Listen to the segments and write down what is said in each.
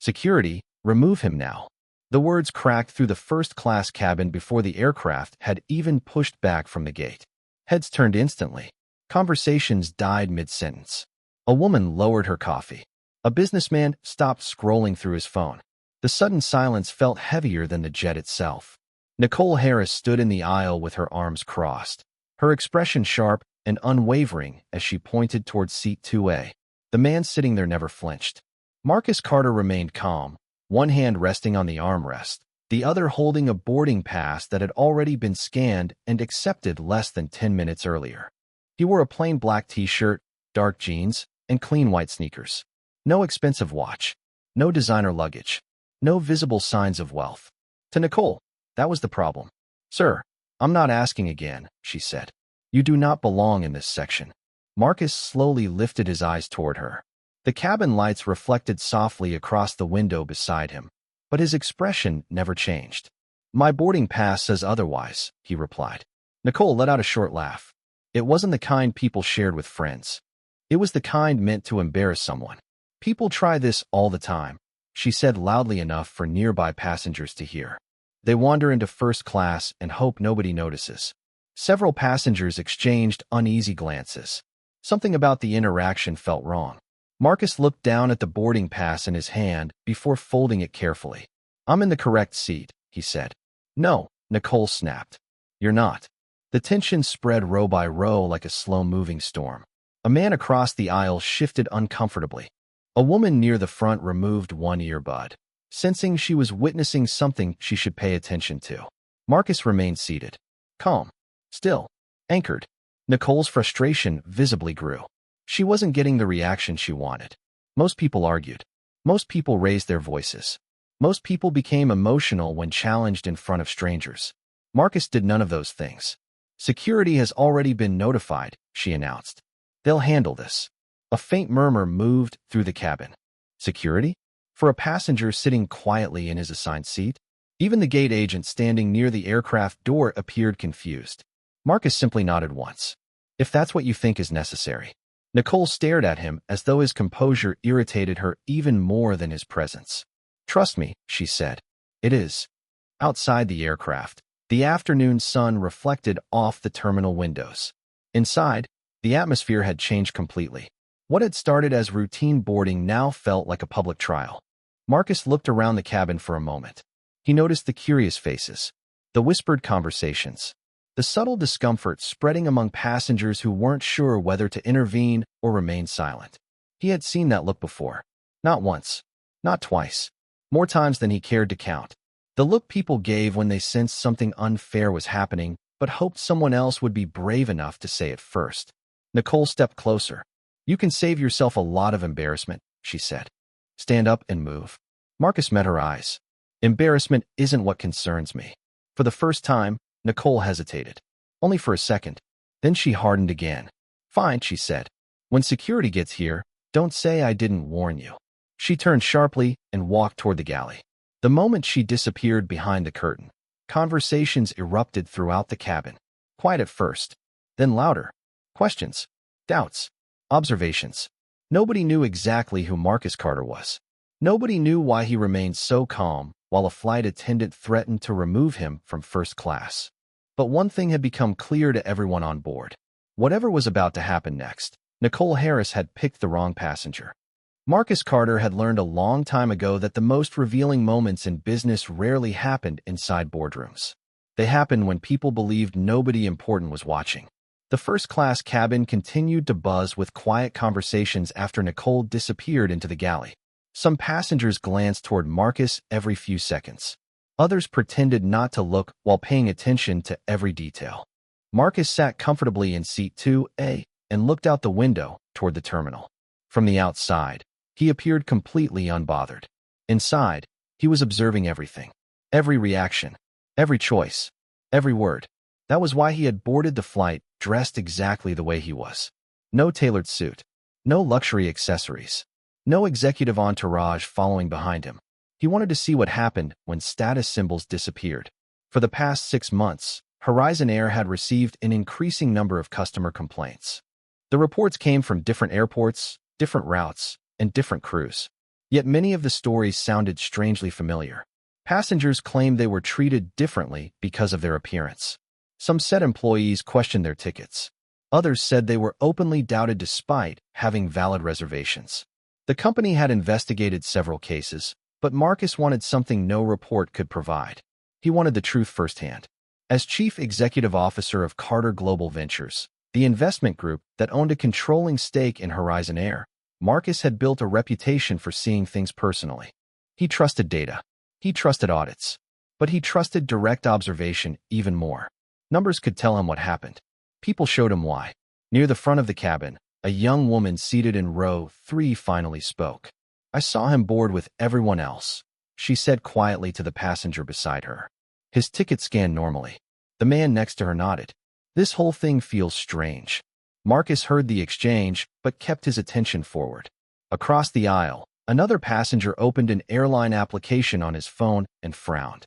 "Security, remove him now." The words cracked through the first-class cabin before the aircraft had even pushed back from the gate. Heads turned instantly. Conversations died mid-sentence. A woman lowered her coffee. A businessman stopped scrolling through his phone. The sudden silence felt heavier than the jet itself. Nicole Harris stood in the aisle with her arms crossed, her expression sharp and unwavering as she pointed towards seat 2A. The man sitting there never flinched. Marcus Carter remained calm, one hand resting on the armrest, the other holding a boarding pass that had already been scanned and accepted less than 10 minutes earlier. He wore a plain black t-shirt, dark jeans, and clean white sneakers. No expensive watch, no designer luggage, no visible signs of wealth. To Nicole, that was the problem. "Sir, I'm not asking again," she said. "You do not belong in this section." Marcus slowly lifted his eyes toward her. The cabin lights reflected softly across the window beside him, but his expression never changed. "My boarding pass says otherwise," he replied. Nicole let out a short laugh. It wasn't the kind people shared with friends. It was the kind meant to embarrass someone. "People try this all the time," she said loudly enough for nearby passengers to hear. "They wander into first class and hope nobody notices." Several passengers exchanged uneasy glances. Something about the interaction felt wrong. Marcus looked down at the boarding pass in his hand before folding it carefully. "I'm in the correct seat," he said. "No," Nicole snapped. "You're not." The tension spread row by row like a slow-moving storm. A man across the aisle shifted uncomfortably. A woman near the front removed one earbud, sensing she was witnessing something she should pay attention to. Marcus remained seated, calm, still, anchored. Nicole's frustration visibly grew. She wasn't getting the reaction she wanted. Most people argued. Most people raised their voices. Most people became emotional when challenged in front of strangers. Marcus did none of those things. "Security has already been notified," she announced. "They'll handle this." A faint murmur moved through the cabin. Security? For a passenger sitting quietly in his assigned seat? Even the gate agent standing near the aircraft door appeared confused. Marcus simply nodded once. "If that's what you think is necessary." Nicole stared at him as though his composure irritated her even more than his presence. "Trust me," she said. "It is." Outside the aircraft, the afternoon sun reflected off the terminal windows. Inside, the atmosphere had changed completely. What had started as routine boarding now felt like a public trial. Marcus looked around the cabin for a moment. He noticed the curious faces, the whispered conversations, the subtle discomfort spreading among passengers who weren't sure whether to intervene or remain silent. He had seen that look before. Not once, not twice, more times than he cared to count. The look people gave when they sensed something unfair was happening, but hoped someone else would be brave enough to say it first. Nicole stepped closer. "You can save yourself a lot of embarrassment," she said. "Stand up and move." Marcus met her eyes. "Embarrassment isn't what concerns me." For the first time, Nicole hesitated. Only for a second. Then she hardened again. "Fine," she said. "When security gets here, don't say I didn't warn you." She turned sharply and walked toward the galley. The moment she disappeared behind the curtain, conversations erupted throughout the cabin. Quiet at first, then louder. Questions, doubts, observations. Nobody knew exactly who Marcus Carter was. Nobody knew why he remained so calm while a flight attendant threatened to remove him from first class. But one thing had become clear to everyone on board. Whatever was about to happen next, Nicole Harris had picked the wrong passenger. Marcus Carter had learned a long time ago that the most revealing moments in business rarely happened inside boardrooms. They happened when people believed nobody important was watching. The first-class cabin continued to buzz with quiet conversations after Nicole disappeared into the galley. Some passengers glanced toward Marcus every few seconds. Others pretended not to look while paying attention to every detail. Marcus sat comfortably in seat 2A and looked out the window toward the terminal. From the outside, he appeared completely unbothered. Inside, he was observing everything. Every reaction, every choice, every word. That was why he had boarded the flight dressed exactly the way he was. No tailored suit, no luxury accessories, no executive entourage following behind him. He wanted to see what happened when status symbols disappeared. For the past 6 months, Horizon Air had received an increasing number of customer complaints. The reports came from different airports, different routes, and different crews. Yet many of the stories sounded strangely familiar. Passengers claimed they were treated differently because of their appearance. Some said employees questioned their tickets. Others said they were openly doubted despite having valid reservations. The company had investigated several cases, but Marcus wanted something no report could provide. He wanted the truth firsthand. As chief executive officer of Carter Global Ventures, the investment group that owned a controlling stake in Horizon Air, Marcus had built a reputation for seeing things personally. He trusted data. He trusted audits. But he trusted direct observation even more. Numbers could tell him what happened. People showed him why. Near the front of the cabin, a young woman seated in row 3 finally spoke. "I saw him board with everyone else," she said quietly to the passenger beside her. His ticket scanned normally. The man next to her nodded. "This whole thing feels strange." Marcus heard the exchange, but kept his attention forward. Across the aisle, another passenger opened an airline application on his phone and frowned.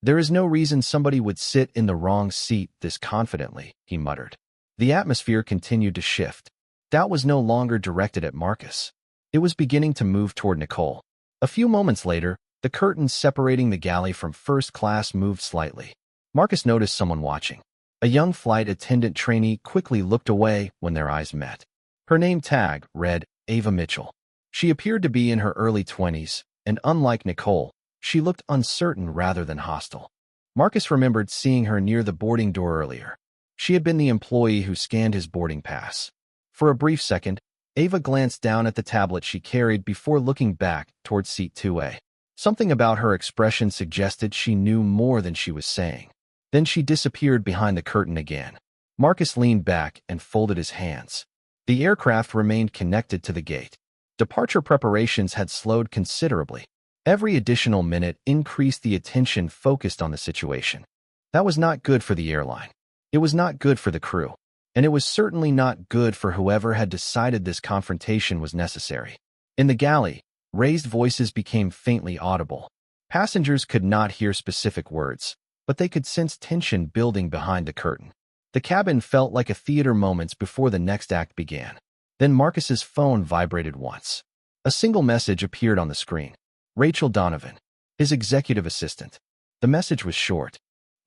"There is no reason somebody would sit in the wrong seat this confidently," he muttered. The atmosphere continued to shift. Doubt was no longer directed at Marcus. It was beginning to move toward Nicole. A few moments later, the curtains separating the galley from first class moved slightly. Marcus noticed someone watching. A young flight attendant trainee quickly looked away when their eyes met. Her name tag read Ava Mitchell. She appeared to be in her early 20s, and unlike Nicole, she looked uncertain rather than hostile. Marcus remembered seeing her near the boarding door earlier. She had been the employee who scanned his boarding pass. For a brief second, Ava glanced down at the tablet she carried before looking back toward seat 2A. Something about her expression suggested she knew more than she was saying. Then she disappeared behind the curtain again. Marcus leaned back and folded his hands. The aircraft remained connected to the gate. Departure preparations had slowed considerably. Every additional minute increased the attention focused on the situation. That was not good for the airline. It was not good for the crew. And it was certainly not good for whoever had decided this confrontation was necessary. In the galley, raised voices became faintly audible. Passengers could not hear specific words, but they could sense tension building behind the curtain. The cabin felt like a theater moments before the next act began. Then Marcus's phone vibrated once. A single message appeared on the screen. Rachel Donovan, his executive assistant. The message was short.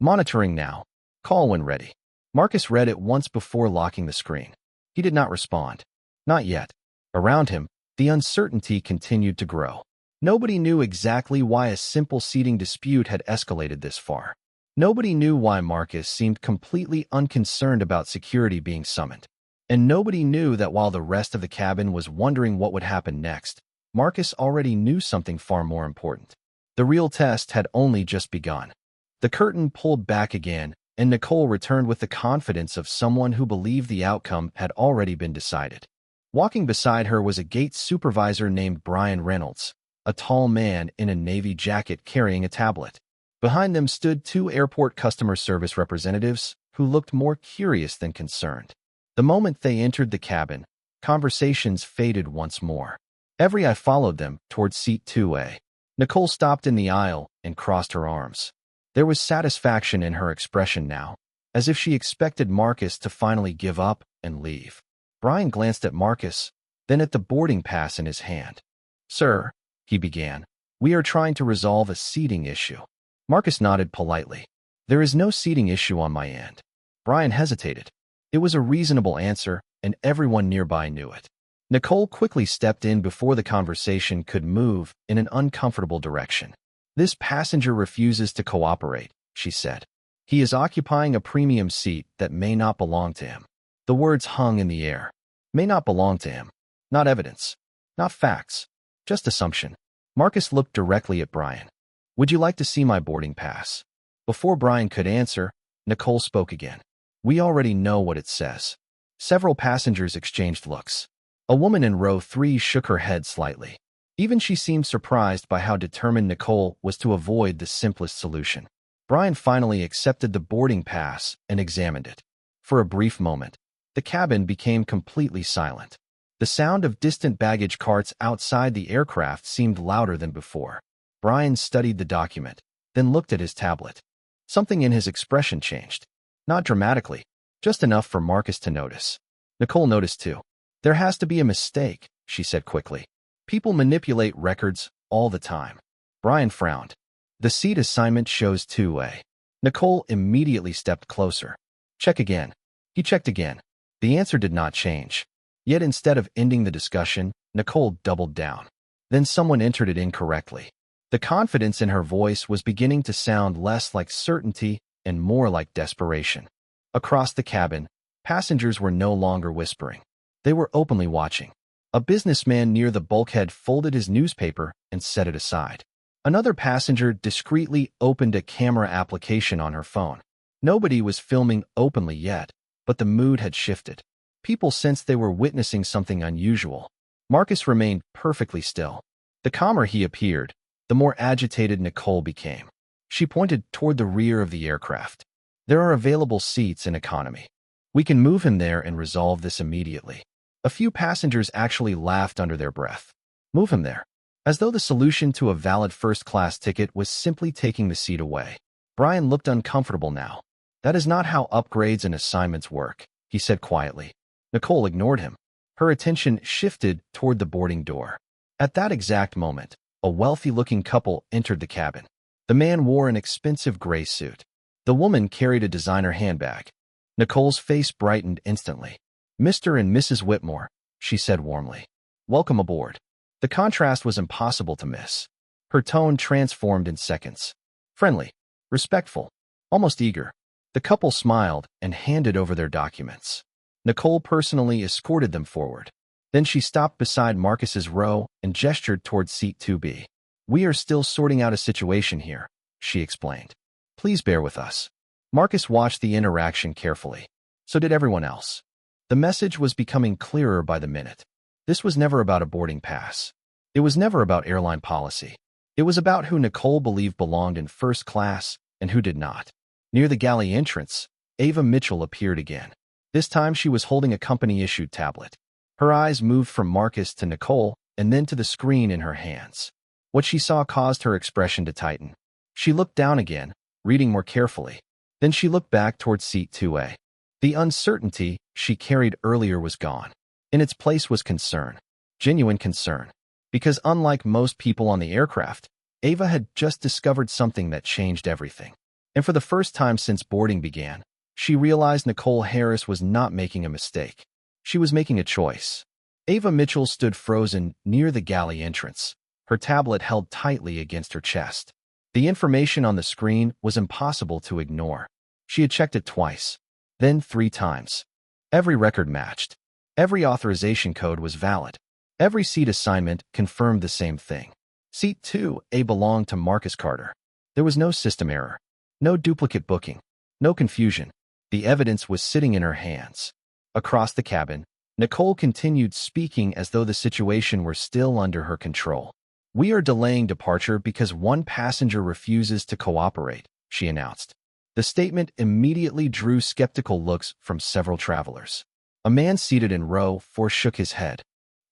"Monitoring now. Call when ready." Marcus read it once before locking the screen. He did not respond. Not yet. Around him, the uncertainty continued to grow. Nobody knew exactly why a simple seating dispute had escalated this far. Nobody knew why Marcus seemed completely unconcerned about security being summoned. And nobody knew that while the rest of the cabin was wondering what would happen next, Marcus already knew something far more important. The real test had only just begun. The curtain pulled back again, and Nicole returned with the confidence of someone who believed the outcome had already been decided. Walking beside her was a gate supervisor named Brian Reynolds, a tall man in a navy jacket carrying a tablet. Behind them stood 2 airport customer service representatives who looked more curious than concerned. The moment they entered the cabin, conversations faded once more. Every eye followed them toward seat 2A. Nicole stopped in the aisle and crossed her arms. There was satisfaction in her expression now, as if she expected Marcus to finally give up and leave. Brian glanced at Marcus, then at the boarding pass in his hand. "Sir," he began, "we are trying to resolve a seating issue." Marcus nodded politely. "There is no seating issue on my end." Brian hesitated. It was a reasonable answer, and everyone nearby knew it. Nicole quickly stepped in before the conversation could move in an uncomfortable direction. "This passenger refuses to cooperate," she said. "He is occupying a premium seat that may not belong to him." The words hung in the air. May not belong to him. Not evidence. Not facts. Just assumption. Marcus looked directly at Brian. "Would you like to see my boarding pass?" Before Brian could answer, Nicole spoke again. "We already know what it says." Several passengers exchanged looks. A woman in row 3 shook her head slightly. Even she seemed surprised by how determined Nicole was to avoid the simplest solution. Brian finally accepted the boarding pass and examined it. For a brief moment, the cabin became completely silent. The sound of distant baggage carts outside the aircraft seemed louder than before. Brian studied the document, then looked at his tablet. Something in his expression changed. Not dramatically, just enough for Marcus to notice. Nicole noticed too. "There has to be a mistake," she said quickly. People manipulate records all the time. Brian frowned. The seat assignment shows 2A. Nicole immediately stepped closer. Check again. He checked again. The answer did not change. Yet instead of ending the discussion, Nicole doubled down. Then someone entered it incorrectly. The confidence in her voice was beginning to sound less like certainty and more like desperation. Across the cabin, passengers were no longer whispering. They were openly watching. A businessman near the bulkhead folded his newspaper and set it aside. Another passenger discreetly opened a camera application on her phone. Nobody was filming openly yet, but the mood had shifted. People sensed they were witnessing something unusual. Marcus remained perfectly still. The calmer he appeared, the more agitated Nicole became. She pointed toward the rear of the aircraft. There are available seats in economy. We can move him there and resolve this immediately. A few passengers actually laughed under their breath. Move him there. As though the solution to a valid first-class ticket was simply taking the seat away. Brian looked uncomfortable now. That is not how upgrades and assignments work, he said quietly. Nicole ignored him. Her attention shifted toward the boarding door. At that exact moment, a wealthy-looking couple entered the cabin. The man wore an expensive gray suit. The woman carried a designer handbag. Nicole's face brightened instantly. Mr. and Mrs. Whitmore, she said warmly. Welcome aboard. The contrast was impossible to miss. Her tone transformed in seconds. Friendly, respectful, almost eager. The couple smiled and handed over their documents. Nicole personally escorted them forward. Then she stopped beside Marcus's row and gestured toward seat 2B. We are still sorting out a situation here, she explained. Please bear with us. Marcus watched the interaction carefully. So did everyone else. The message was becoming clearer by the minute. This was never about a boarding pass. It was never about airline policy. It was about who Nicole believed belonged in first class and who did not. Near the galley entrance, Ava Mitchell appeared again. This time she was holding a company-issued tablet. Her eyes moved from Marcus to Nicole and then to the screen in her hands. What she saw caused her expression to tighten. She looked down again, reading more carefully. Then she looked back toward seat 2A. The uncertainty she carried earlier was gone. In its place was concern. Genuine concern. Because unlike most people on the aircraft, Ava had just discovered something that changed everything. And for the first time since boarding began, she realized Nicole Harris was not making a mistake. She was making a choice. Ava Mitchell stood frozen near the galley entrance, her tablet held tightly against her chest. The information on the screen was impossible to ignore. She had checked it twice, then 3 times. Every record matched. Every authorization code was valid. Every seat assignment confirmed the same thing. Seat 2A belonged to Marcus Carter. There was no system error, no duplicate booking, no confusion. The evidence was sitting in her hands. Across the cabin, Nicole continued speaking as though the situation were still under her control. We are delaying departure because one passenger refuses to cooperate, she announced. The statement immediately drew skeptical looks from several travelers. A man seated in row 4 shook his head.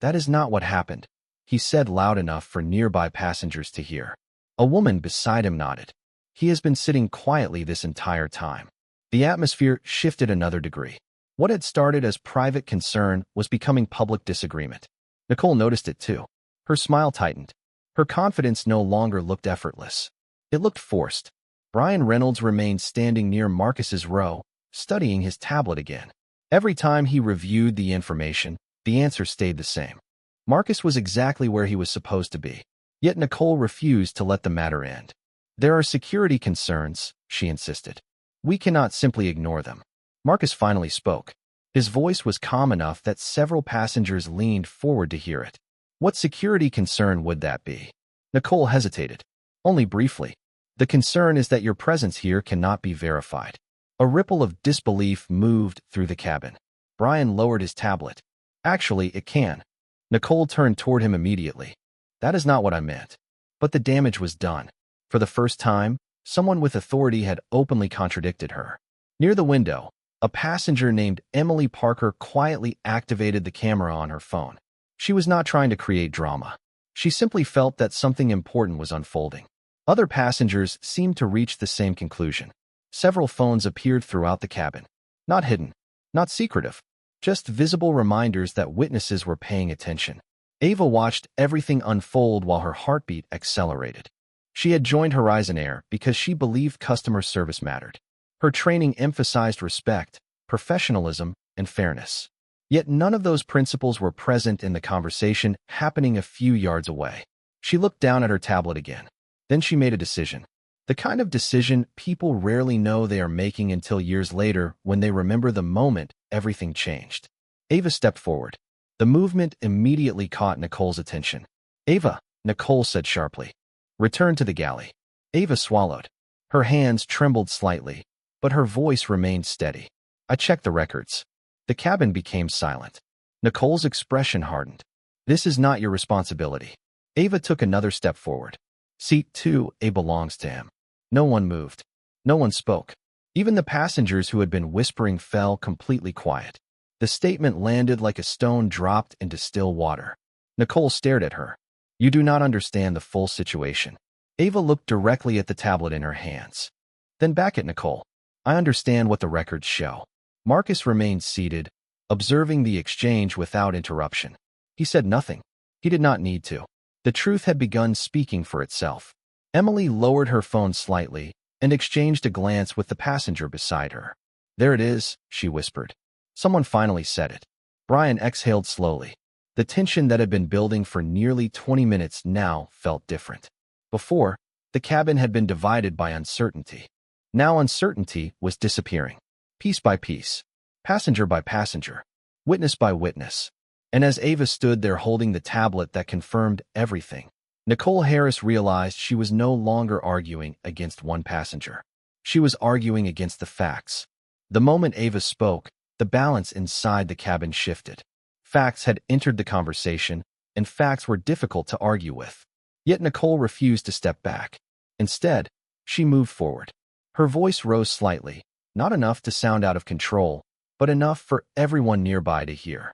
That is not what happened, he said loud enough for nearby passengers to hear. A woman beside him nodded. He has been sitting quietly this entire time. The atmosphere shifted another degree. What had started as private concern was becoming public disagreement. Nicole noticed it too. Her smile tightened. Her confidence no longer looked effortless. It looked forced. Brian Reynolds remained standing near Marcus's row, studying his tablet again. Every time he reviewed the information, the answer stayed the same. Marcus was exactly where he was supposed to be. Yet Nicole refused to let the matter end. There are security concerns, she insisted. We cannot simply ignore them. Marcus finally spoke. His voice was calm enough that several passengers leaned forward to hear it. What security concern would that be? Nicole hesitated. Only briefly. The concern is that your presence here cannot be verified. A ripple of disbelief moved through the cabin. Brian lowered his tablet. Actually, it can. Nicole turned toward him immediately. That is not what I meant. But the damage was done. For the first time, someone with authority had openly contradicted her. Near the window, a passenger named Emily Parker quietly activated the camera on her phone. She was not trying to create drama. She simply felt that something important was unfolding. Other passengers seemed to reach the same conclusion. Several phones appeared throughout the cabin. Not hidden, not secretive, just visible reminders that witnesses were paying attention. Ava watched everything unfold while her heartbeat accelerated. She had joined Horizon Air because she believed customer service mattered. Her training emphasized respect, professionalism, and fairness. Yet none of those principles were present in the conversation happening a few yards away. She looked down at her tablet again. Then she made a decision. The kind of decision people rarely know they are making until years later when they remember the moment everything changed. Ava stepped forward. The movement immediately caught Nicole's attention. "Ava," Nicole said sharply. "Return to the galley." Ava swallowed. Her hands trembled slightly, but her voice remained steady. "I checked the records." The cabin became silent. Nicole's expression hardened. "This is not your responsibility." Ava took another step forward. "Seat 2A belongs to him." No one moved. No one spoke. Even the passengers who had been whispering fell completely quiet. The statement landed like a stone dropped into still water. Nicole stared at her. "You do not understand the full situation." Ava looked directly at the tablet in her hands. Then back at Nicole. "I understand what the records show." Marcus remained seated, observing the exchange without interruption. He said nothing. He did not need to. The truth had begun speaking for itself. Emily lowered her phone slightly and exchanged a glance with the passenger beside her. "There it is," she whispered. Someone finally said it. Brian exhaled slowly. The tension that had been building for nearly 20 minutes now felt different. Before, the cabin had been divided by uncertainty. Now uncertainty was disappearing. Piece by piece. Passenger by passenger. Witness by witness. And as Ava stood there holding the tablet that confirmed everything, Nicole Harris realized she was no longer arguing against one passenger. She was arguing against the facts. The moment Ava spoke, the balance inside the cabin shifted. Facts had entered the conversation, and facts were difficult to argue with. Yet Nicole refused to step back. Instead, she moved forward. Her voice rose slightly, not enough to sound out of control, but enough for everyone nearby to hear.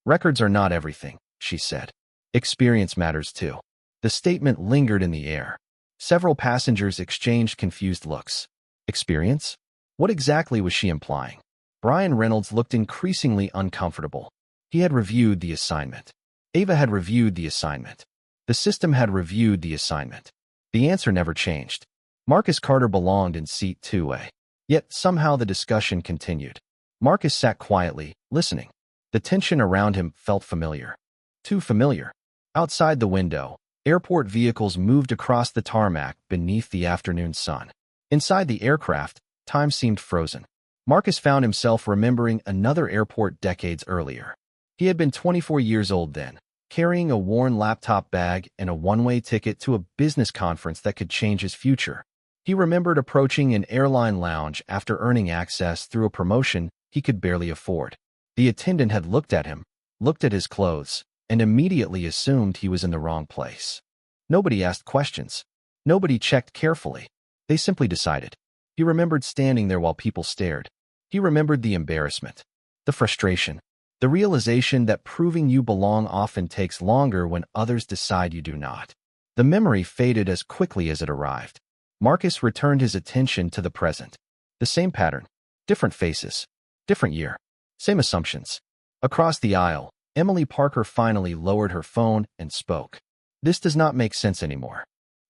"Records are not everything," she said. "Experience matters too." The statement lingered in the air. Several passengers exchanged confused looks. Experience? What exactly was she implying? Brian Reynolds looked increasingly uncomfortable. He had reviewed the assignment. Ava had reviewed the assignment. The system had reviewed the assignment. The answer never changed. Marcus Carter belonged in seat 2A. Yet somehow the discussion continued. Marcus sat quietly, listening. The tension around him felt familiar. Too familiar. Outside the window, airport vehicles moved across the tarmac beneath the afternoon sun. Inside the aircraft, time seemed frozen. Marcus found himself remembering another airport decades earlier. He had been 24 years old then, carrying a worn laptop bag and a one-way ticket to a business conference that could change his future. He remembered approaching an airline lounge after earning access through a promotion he could barely afford. The attendant had looked at him, looked at his clothes, and immediately assumed he was in the wrong place. Nobody asked questions. Nobody checked carefully. They simply decided. He remembered standing there while people stared. He remembered the embarrassment, the frustration, the realization that proving you belong often takes longer when others decide you do not. The memory faded as quickly as it arrived. Marcus returned his attention to the present. The same pattern, different faces, different year, same assumptions. Across the aisle, Emily Parker finally lowered her phone and spoke. "This does not make sense anymore."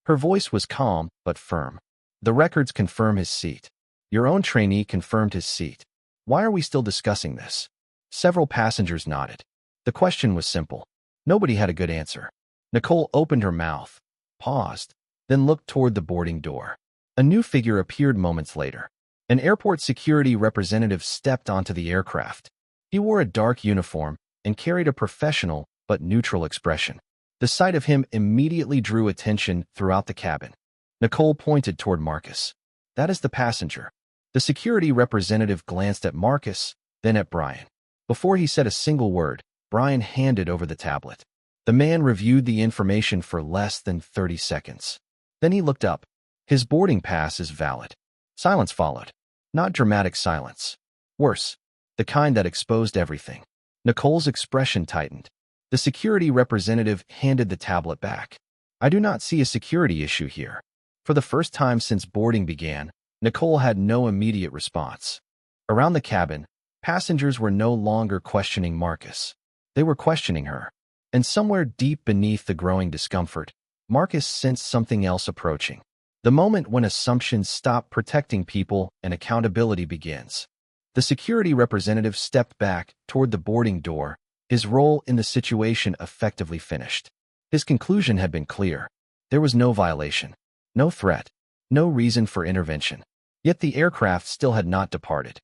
Her voice was calm but firm. "The records confirm his seat. Your own trainee confirmed his seat. Why are we still discussing this?" Several passengers nodded. The question was simple. Nobody had a good answer. Nicole opened her mouth, paused, then looked toward the boarding door. A new figure appeared moments later. An airport security representative stepped onto the aircraft. He wore a dark uniform and carried a professional but neutral expression. The sight of him immediately drew attention throughout the cabin. Nicole pointed toward Marcus. "That is the passenger." The security representative glanced at Marcus, then at Brian. Before he said a single word, Brian handed over the tablet. The man reviewed the information for less than 30 seconds. Then he looked up. "His boarding pass is valid." Silence followed. Not dramatic silence. Worse, the kind that exposed everything. Nicole's expression tightened. The security representative handed the tablet back. "I do not see a security issue here." For the first time since boarding began, Nicole had no immediate response. Around the cabin, passengers were no longer questioning Marcus. They were questioning her. And somewhere deep beneath the growing discomfort, Marcus sensed something else approaching. The moment when assumptions stop protecting people and accountability begins. The security representative stepped back toward the boarding door, his role in the situation effectively finished. His conclusion had been clear. There was no violation, no threat, no reason for intervention. Yet the aircraft still had not departed.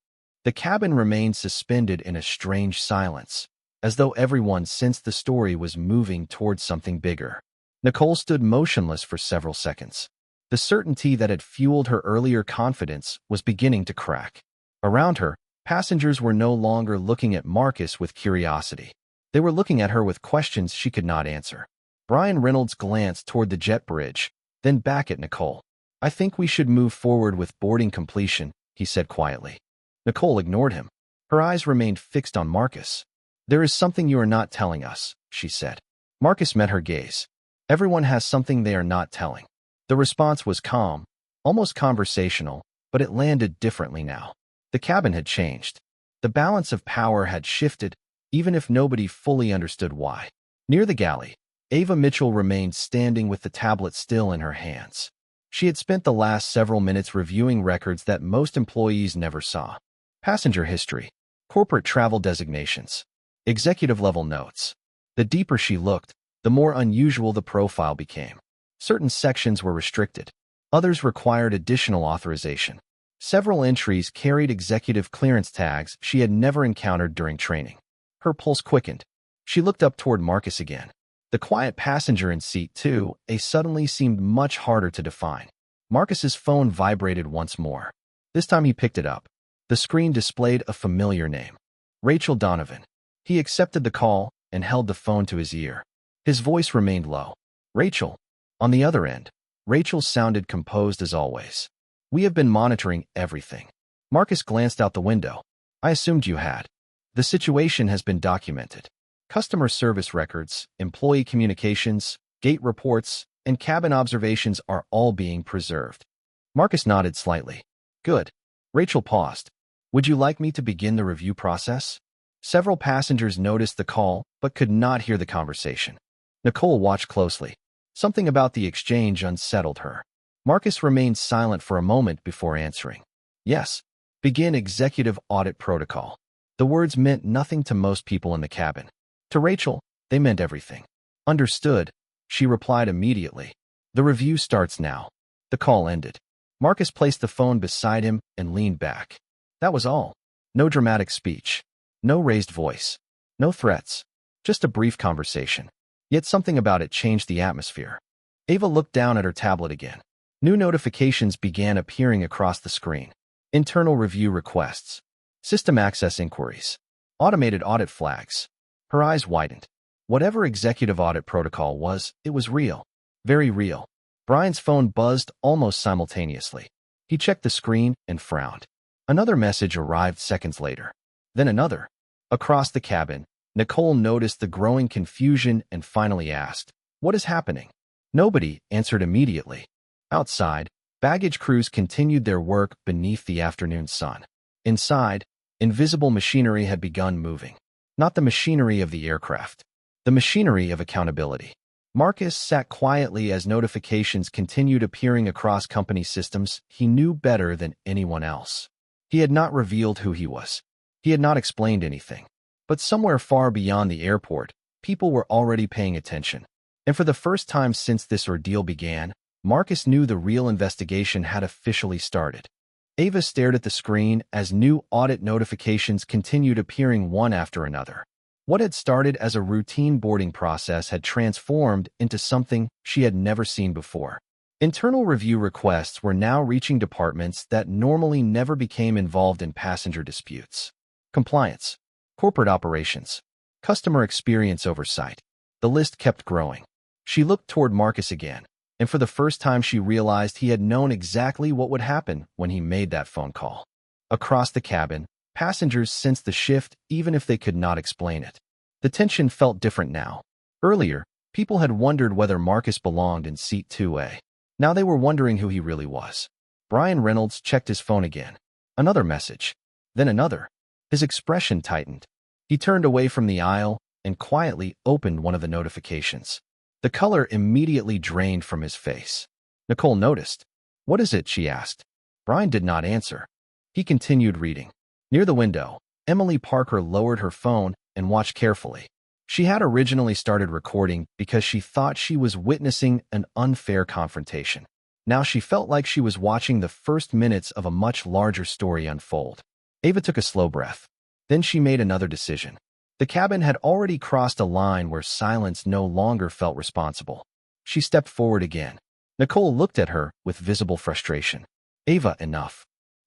The cabin remained suspended in a strange silence, as though everyone sensed the story was moving towards something bigger. Nicole stood motionless for several seconds. The certainty that had fueled her earlier confidence was beginning to crack. Around her, passengers were no longer looking at Marcus with curiosity. They were looking at her with questions she could not answer. Brian Reynolds glanced toward the jet bridge, then back at Nicole. "I think we should move forward with boarding completion," he said quietly. Nicole ignored him. Her eyes remained fixed on Marcus. "There is something you are not telling us," she said. Marcus met her gaze. "Everyone has something they are not telling." The response was calm, almost conversational, but it landed differently now. The cabin had changed. The balance of power had shifted, even if nobody fully understood why. Near the galley, Ava Mitchell remained standing with the tablet still in her hands. She had spent the last several minutes reviewing records that most employees never saw. Passenger history, corporate travel designations, executive-level notes. The deeper she looked, the more unusual the profile became. Certain sections were restricted. Others required additional authorization. Several entries carried executive clearance tags she had never encountered during training. Her pulse quickened. She looked up toward Marcus again. The quiet passenger in seat 2A suddenly seemed much harder to define. Marcus's phone vibrated once more. This time he picked it up. The screen displayed a familiar name. Rachel Donovan. He accepted the call and held the phone to his ear. His voice remained low. "Rachel." On the other end, Rachel sounded composed as always. "We have been monitoring everything." Marcus glanced out the window. "I assumed you had. The situation has been documented. Customer service records, employee communications, gate reports, and cabin observations are all being preserved." Marcus nodded slightly. "Good." Rachel paused. "Would you like me to begin the review process?" Several passengers noticed the call but could not hear the conversation. Nicole watched closely. Something about the exchange unsettled her. Marcus remained silent for a moment before answering. "Yes. Begin executive audit protocol." The words meant nothing to most people in the cabin. To Rachel, they meant everything. "Understood," she replied immediately. "The review starts now." The call ended. Marcus placed the phone beside him and leaned back. That was all. No dramatic speech. No raised voice. No threats. Just a brief conversation. Yet something about it changed the atmosphere. Ava looked down at her tablet again. New notifications began appearing across the screen. Internal review requests. System access inquiries. Automated audit flags. Her eyes widened. Whatever executive audit protocol was, it was real. Very real. Brian's phone buzzed almost simultaneously. He checked the screen and frowned. Another message arrived seconds later. Then another. Across the cabin, Nicole noticed the growing confusion and finally asked, "What is happening?" Nobody answered immediately. Outside, baggage crews continued their work beneath the afternoon sun. Inside, invisible machinery had begun moving. Not the machinery of the aircraft. The machinery of accountability. Marcus sat quietly as notifications continued appearing across company systems he knew better than anyone else. He had not revealed who he was. He had not explained anything. But somewhere far beyond the airport, people were already paying attention. And for the first time since this ordeal began, Marcus knew the real investigation had officially started. Ava stared at the screen as new audit notifications continued appearing one after another. What had started as a routine boarding process had transformed into something she had never seen before. Internal review requests were now reaching departments that normally never became involved in passenger disputes. Compliance, corporate operations, customer experience oversight. The list kept growing. She looked toward Marcus again, and for the first time she realized he had known exactly what would happen when he made that phone call. Across the cabin, passengers sensed the shift even if they could not explain it. The tension felt different now. Earlier, people had wondered whether Marcus belonged in seat 2A. Now they were wondering who he really was. Brian Reynolds checked his phone again. Another message. Then another. His expression tightened. He turned away from the aisle, and quietly opened one of the notifications. The color immediately drained from his face. Nicole noticed. "What is it?" she asked. Brian did not answer. He continued reading. Near the window, Emily Parker lowered her phone and watched carefully. She had originally started recording because she thought she was witnessing an unfair confrontation. Now she felt like she was watching the first minutes of a much larger story unfold. Ava took a slow breath. Then she made another decision. The cabin had already crossed a line where silence no longer felt responsible. She stepped forward again. Nicole looked at her with visible frustration. "Ava, enough."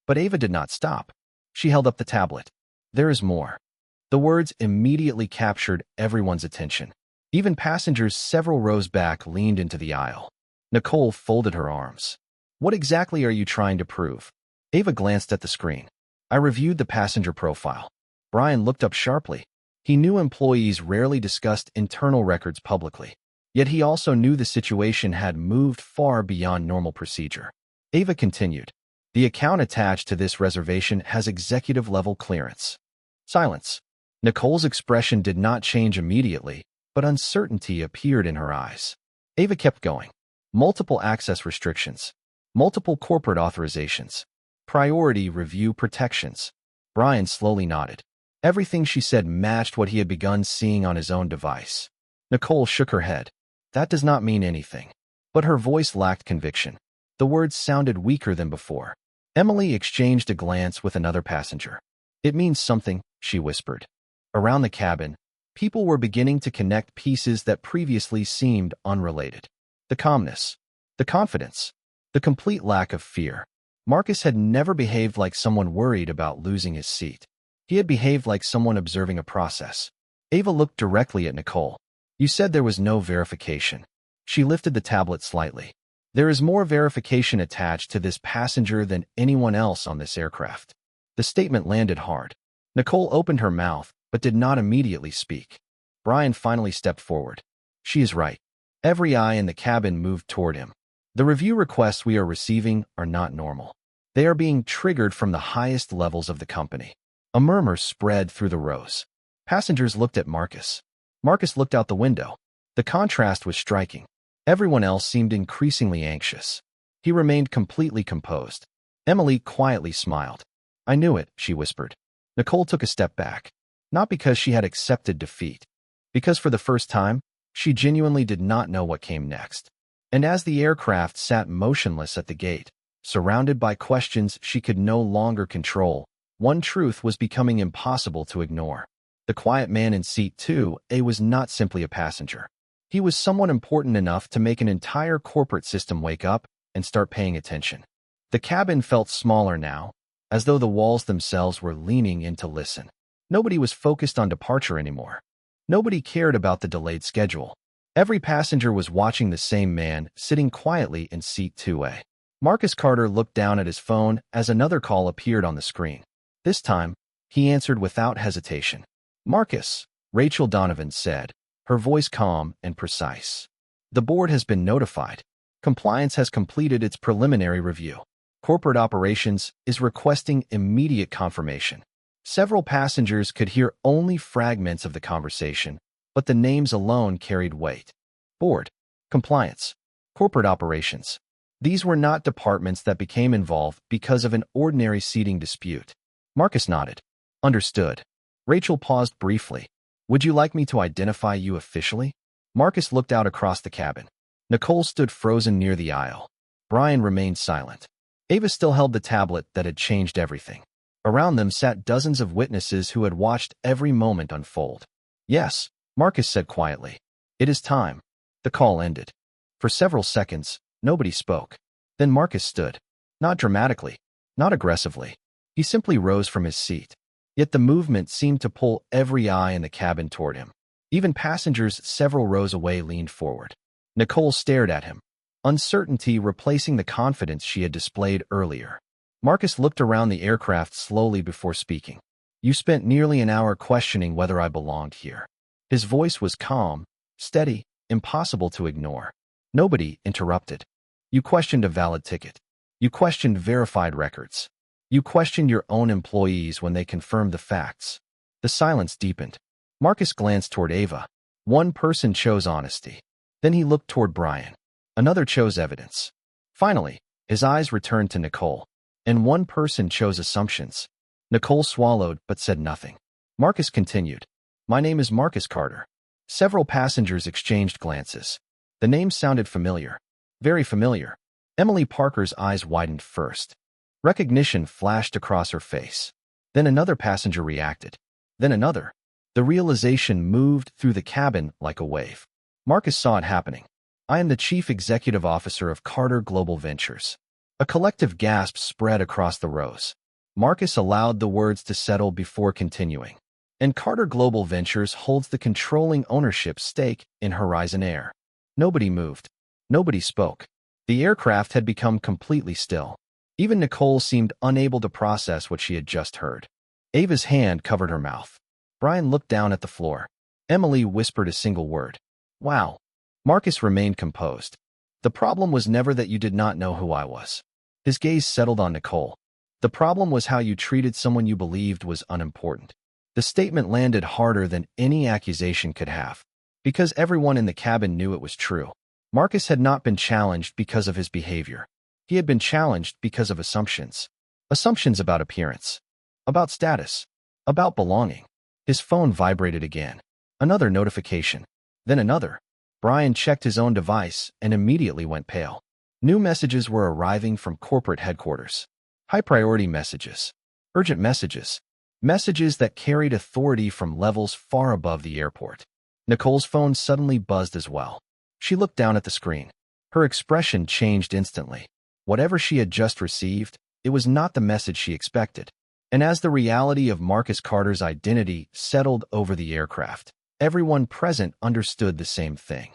But Ava did not stop. She held up the tablet. "There is more." The words immediately captured everyone's attention. Even passengers several rows back leaned into the aisle. Nicole folded her arms. "What exactly are you trying to prove?" Ava glanced at the screen. "I reviewed the passenger profile." Brian looked up sharply. He knew employees rarely discussed internal records publicly. Yet he also knew the situation had moved far beyond normal procedure. Ava continued. "The account attached to this reservation has executive-level clearance." Silence. Nicole's expression did not change immediately, but uncertainty appeared in her eyes. Ava kept going. Multiple access restrictions. Multiple corporate authorizations. Priority review protections. Brian slowly nodded. Everything she said matched what he had begun seeing on his own device. Nicole shook her head. "That does not mean anything." But her voice lacked conviction. The words sounded weaker than before. Emily exchanged a glance with another passenger. "It means something," she whispered. Around the cabin, people were beginning to connect pieces that previously seemed unrelated. The calmness, the confidence, the complete lack of fear. Marcus had never behaved like someone worried about losing his seat. He had behaved like someone observing a process. Ava looked directly at Nicole. "You said there was no verification." She lifted the tablet slightly. "There is more verification attached to this passenger than anyone else on this aircraft." The statement landed hard. Nicole opened her mouth, but did not immediately speak. Brian finally stepped forward. "She is right." Every eye in the cabin moved toward him. "The review requests we are receiving are not normal. They are being triggered from the highest levels of the company." A murmur spread through the rows. Passengers looked at Marcus. Marcus looked out the window. The contrast was striking. Everyone else seemed increasingly anxious. He remained completely composed. Emily quietly smiled. "I knew it," she whispered. Nicole took a step back. Not because she had accepted defeat. Because for the first time, she genuinely did not know what came next. And as the aircraft sat motionless at the gate, surrounded by questions she could no longer control, one truth was becoming impossible to ignore. The quiet man in seat 2A was not simply a passenger. He was someone important enough to make an entire corporate system wake up and start paying attention. The cabin felt smaller now, as though the walls themselves were leaning in to listen. Nobody was focused on departure anymore. Nobody cared about the delayed schedule. Every passenger was watching the same man sitting quietly in seat 2A. Marcus Carter looked down at his phone as another call appeared on the screen. This time, he answered without hesitation. "Marcus," Rachel Donovan said, her voice calm and precise. "The board has been notified. Compliance has completed its preliminary review. Corporate operations is requesting immediate confirmation." Several passengers could hear only fragments of the conversation, but the names alone carried weight. Board, compliance, corporate operations. These were not departments that became involved because of an ordinary seating dispute. Marcus nodded. "Understood." Rachel paused briefly. "Would you like me to identify you officially?" Marcus looked out across the cabin. Nicole stood frozen near the aisle. Brian remained silent. Ava still held the tablet that had changed everything. Around them sat dozens of witnesses who had watched every moment unfold. "Yes," Marcus said quietly. "It is time." The call ended. For several seconds, nobody spoke. Then Marcus stood. Not dramatically, not aggressively. He simply rose from his seat. Yet the movement seemed to pull every eye in the cabin toward him. Even passengers several rows away leaned forward. Nicole stared at him, uncertainty replacing the confidence she had displayed earlier. Marcus looked around the aircraft slowly before speaking. "You spent nearly an hour questioning whether I belonged here." His voice was calm, steady, impossible to ignore. Nobody interrupted. "You questioned a valid ticket. You questioned verified records. You questioned your own employees when they confirmed the facts." The silence deepened. Marcus glanced toward Ava. One person chose honesty. Then he looked toward Brian. Another chose evidence. Finally, his eyes returned to Nicole. And one person chose assumptions. Nicole swallowed but said nothing. Marcus continued. My name is Marcus Carter. Several passengers exchanged glances. The name sounded familiar. Very familiar. Emily Parker's eyes widened first. Recognition flashed across her face. Then another passenger reacted. Then another. The realization moved through the cabin like a wave. Marcus saw it happening. I am the Chief Executive Officer of Carter Global Ventures. A collective gasp spread across the rows. Marcus allowed the words to settle before continuing. And Carter Global Ventures holds the controlling ownership stake in Horizon Air. Nobody moved. Nobody spoke. The aircraft had become completely still. Even Nicole seemed unable to process what she had just heard. Ava's hand covered her mouth. Brian looked down at the floor. Emily whispered a single word. Wow. Marcus remained composed. The problem was never that you did not know who I was. His gaze settled on Nicole. The problem was how you treated someone you believed was unimportant. The statement landed harder than any accusation could have. Because everyone in the cabin knew it was true. Marcus had not been challenged because of his behavior. He had been challenged because of assumptions. Assumptions about appearance. About status. About belonging. His phone vibrated again. Another notification. Then another. Brian checked his own device and immediately went pale. New messages were arriving from corporate headquarters. High-priority messages. Urgent messages. Messages that carried authority from levels far above the airport. Nicole's phone suddenly buzzed as well. She looked down at the screen. Her expression changed instantly. Whatever she had just received, it was not the message she expected. And as the reality of Marcus Carter's identity settled over the aircraft, everyone present understood the same thing.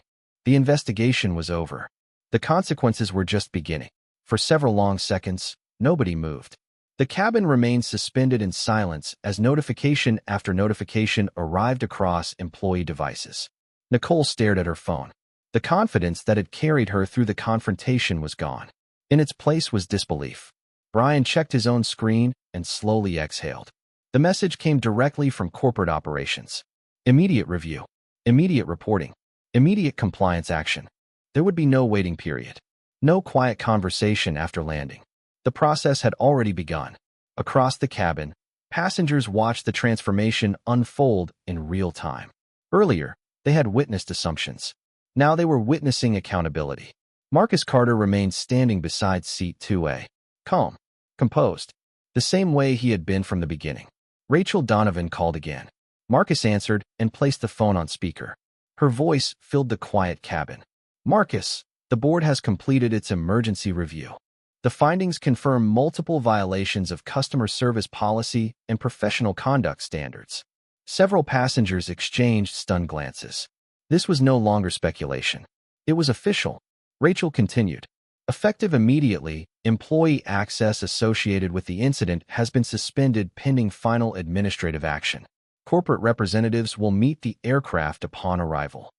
The investigation was over. The consequences were just beginning. For several long seconds, nobody moved. The cabin remained suspended in silence as notification after notification arrived across employee devices. Nicole stared at her phone. The confidence that had carried her through the confrontation was gone. In its place was disbelief. Brian checked his own screen and slowly exhaled. The message came directly from corporate operations. Immediate review. Immediate reporting. Immediate compliance action. There would be no waiting period. No quiet conversation after landing. The process had already begun. Across the cabin, passengers watched the transformation unfold in real time. Earlier, they had witnessed assumptions. Now they were witnessing accountability. Marcus Carter remained standing beside seat 2A. Calm. Composed. The same way he had been from the beginning. Rachel Donovan called again. Marcus answered and placed the phone on speaker. Her voice filled the quiet cabin. Marcus, the board has completed its emergency review. The findings confirm multiple violations of customer service policy and professional conduct standards. Several passengers exchanged stunned glances. This was no longer speculation. It was official. Rachel continued. Effective immediately, employee access associated with the incident has been suspended pending final administrative action. Corporate representatives will meet the aircraft upon arrival.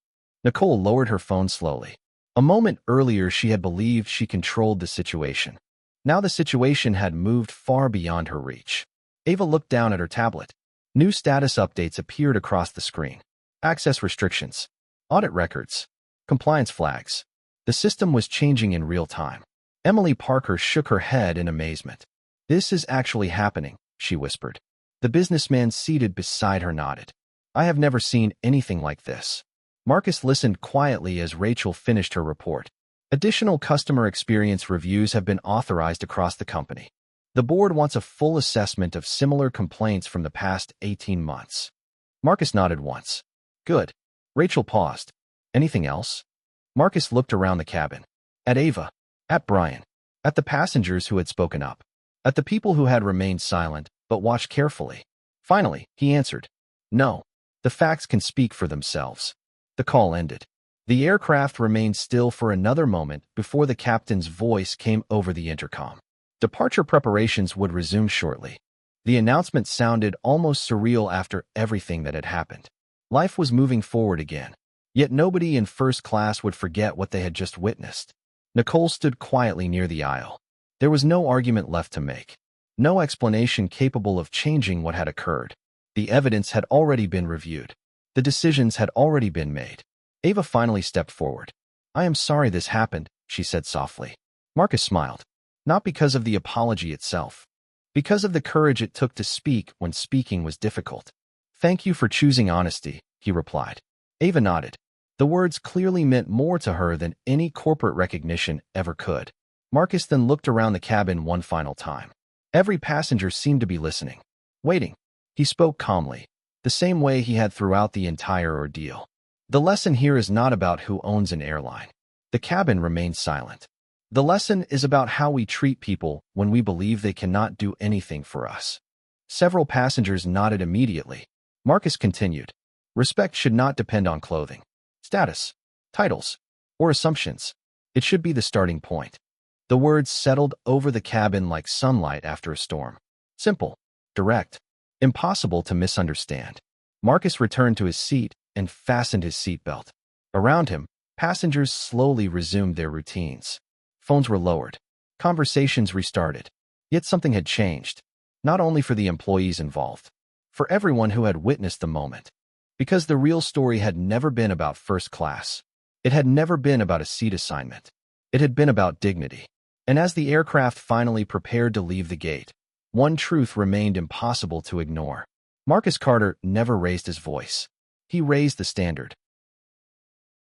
Nicole lowered her phone slowly. A moment earlier, she had believed she controlled the situation. Now the situation had moved far beyond her reach. Ava looked down at her tablet. New status updates appeared across the screen. Access restrictions. Audit records. Compliance flags. The system was changing in real time. Emily Parker shook her head in amazement. This is actually happening, she whispered. The businessman seated beside her nodded. I have never seen anything like this. Marcus listened quietly as Rachel finished her report. Additional customer experience reviews have been authorized across the company. The board wants a full assessment of similar complaints from the past 18 months. Marcus nodded once. Good. Rachel paused. Anything else? Marcus looked around the cabin. At Ava. At Brian. At the passengers who had spoken up. At the people who had remained silent, but watched carefully. Finally, he answered. No. The facts can speak for themselves. The call ended. The aircraft remained still for another moment before the captain's voice came over the intercom. Departure preparations would resume shortly. The announcement sounded almost surreal after everything that had happened. Life was moving forward again. Yet nobody in first class would forget what they had just witnessed. Nicole stood quietly near the aisle. There was no argument left to make. No explanation capable of changing what had occurred. The evidence had already been reviewed. The decisions had already been made. Ava finally stepped forward. "I am sorry this happened," she said softly. Marcus smiled. Not because of the apology itself. Because of the courage it took to speak when speaking was difficult. "Thank you for choosing honesty," he replied. Ava nodded. The words clearly meant more to her than any corporate recognition ever could. Marcus then looked around the cabin one final time. Every passenger seemed to be listening, waiting. He spoke calmly, the same way he had throughout the entire ordeal. "The lesson here is not about who owns an airline." The cabin remained silent. "The lesson is about how we treat people when we believe they cannot do anything for us." Several passengers nodded immediately. Marcus continued. "Respect should not depend on clothing, status, titles, or assumptions. It should be the starting point." The words settled over the cabin like sunlight after a storm. Simple, direct, impossible to misunderstand. Marcus returned to his seat and fastened his seatbelt. Around him, passengers slowly resumed their routines. Phones were lowered. Conversations restarted. Yet something had changed, not only for the employees involved, for everyone who had witnessed the moment. Because the real story had never been about first class. It had never been about a seat assignment. It had been about dignity. And as the aircraft finally prepared to leave the gate, one truth remained impossible to ignore. Marcus Carter never raised his voice. He raised the standard.